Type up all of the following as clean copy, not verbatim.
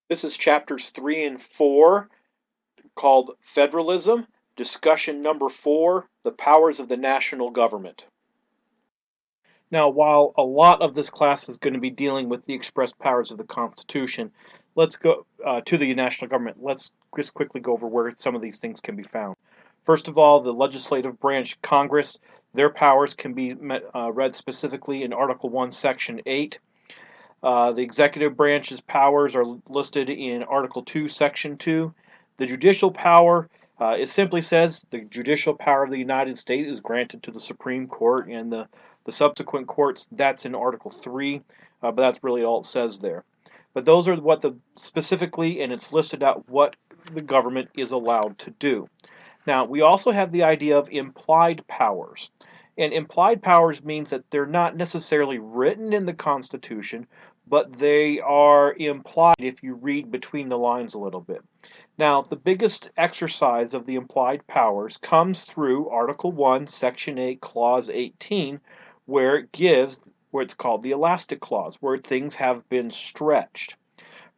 This is chapters 3 and 4 called Federalism, discussion number 4, the powers of the national government. Now, while a lot of this class is going to be dealing with the express powers of the Constitution, let's go to the national government. Let's just quickly go over where some of these things can be found. First of all, the legislative branch, Congress, their powers can be read specifically in Article 1, Section 8. The executive branch's powers are listed in Article 2, Section 2. The judicial power, it simply says the judicial power of the United States is granted to the Supreme Court and the subsequent courts. That's in Article 3, but that's really all it says there. But those are what specifically, and it's listed out what the government is allowed to do. Now, we also have the idea of implied powers. And implied powers means that they're not necessarily written in the Constitution, but they are implied if you read between the lines a little bit. Now, the biggest exercise of the implied powers comes through Article 1, Section 8, Clause 18, where it's called the elastic clause, where things have been stretched.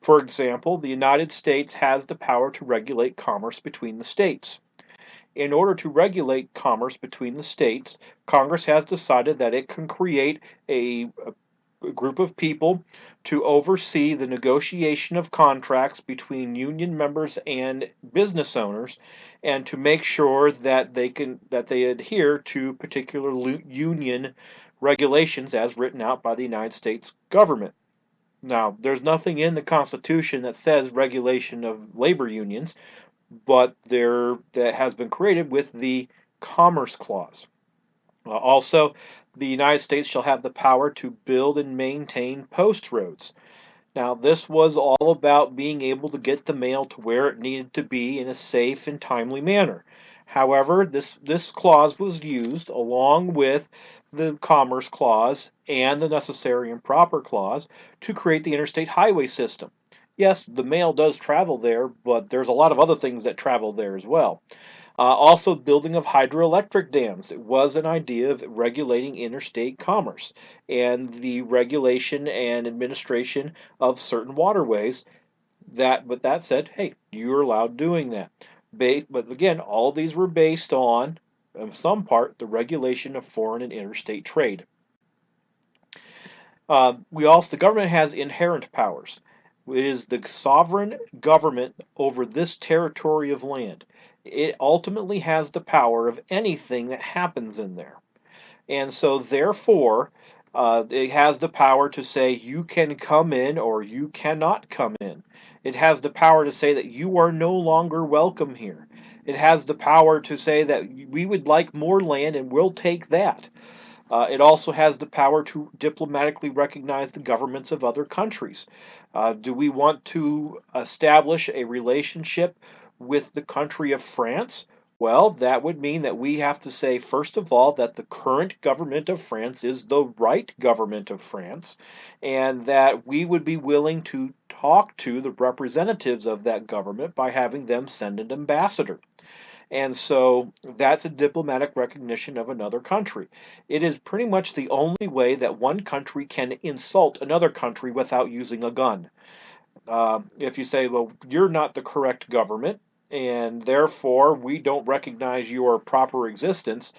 For example, the United States has the power to regulate commerce between the states. In order to regulate commerce between the states, Congress has decided that it can create a group of people to oversee the negotiation of contracts between union members and business owners, and to make sure that they adhere to particular union regulations as written out by the United States government. Now, there's nothing in the Constitution that says regulation of labor unions, but that has been created with the Commerce Clause. Also, the United States shall have the power to build and maintain post roads. Now, this was all about being able to get the mail to where it needed to be in a safe and timely manner. However, this clause was used along with the Commerce Clause and the Necessary and Proper Clause to create the interstate highway system. Yes, the mail does travel there, but there's a lot of other things that travel there as well. Also, building of hydroelectric dams. It was an idea of regulating interstate commerce and the regulation and administration of certain waterways. But that said, hey, you're allowed doing that. But again, all of these were based on, in some part, the regulation of foreign and interstate trade. The government has inherent powers. It is the sovereign government over this territory of land. It ultimately has the power of anything that happens in there. And so, therefore, it has the power to say you can come in or you cannot come in. It has the power to say that you are no longer welcome here. It has the power to say that we would like more land and we'll take that. It also has the power to diplomatically recognize the governments of other countries. Do we want to establish a relationship with the country of France? Well, that would mean that we have to say, first of all, that the current government of France is the right government of France, and that we would be willing to talk to the representatives of that government by having them send an ambassador. And so that's a diplomatic recognition of another country. It is pretty much the only way that one country can insult another country without using a gun. If you say, well, you're not the correct government, and therefore we don't recognize your proper existence,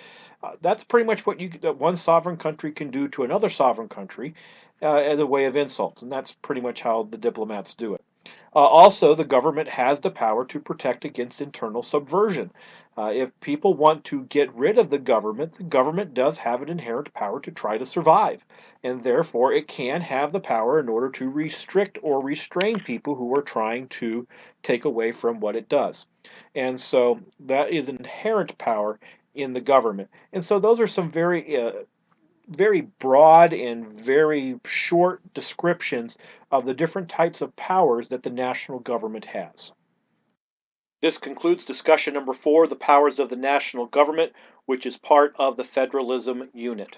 that's pretty much what one sovereign country can do to another sovereign country as a way of insult. And that's pretty much how the diplomats do it. Also, the government has the power to protect against internal subversion. If people want to get rid of the government does have an inherent power to try to survive. And therefore, it can have the power in order to restrict or restrain people who are trying to take away from what it does. And so, that is an inherent power in the government. And so, those are some very broad and very short descriptions of the different types of powers that the national government has. This concludes discussion number 4, the powers of the national government, which is part of the federalism unit.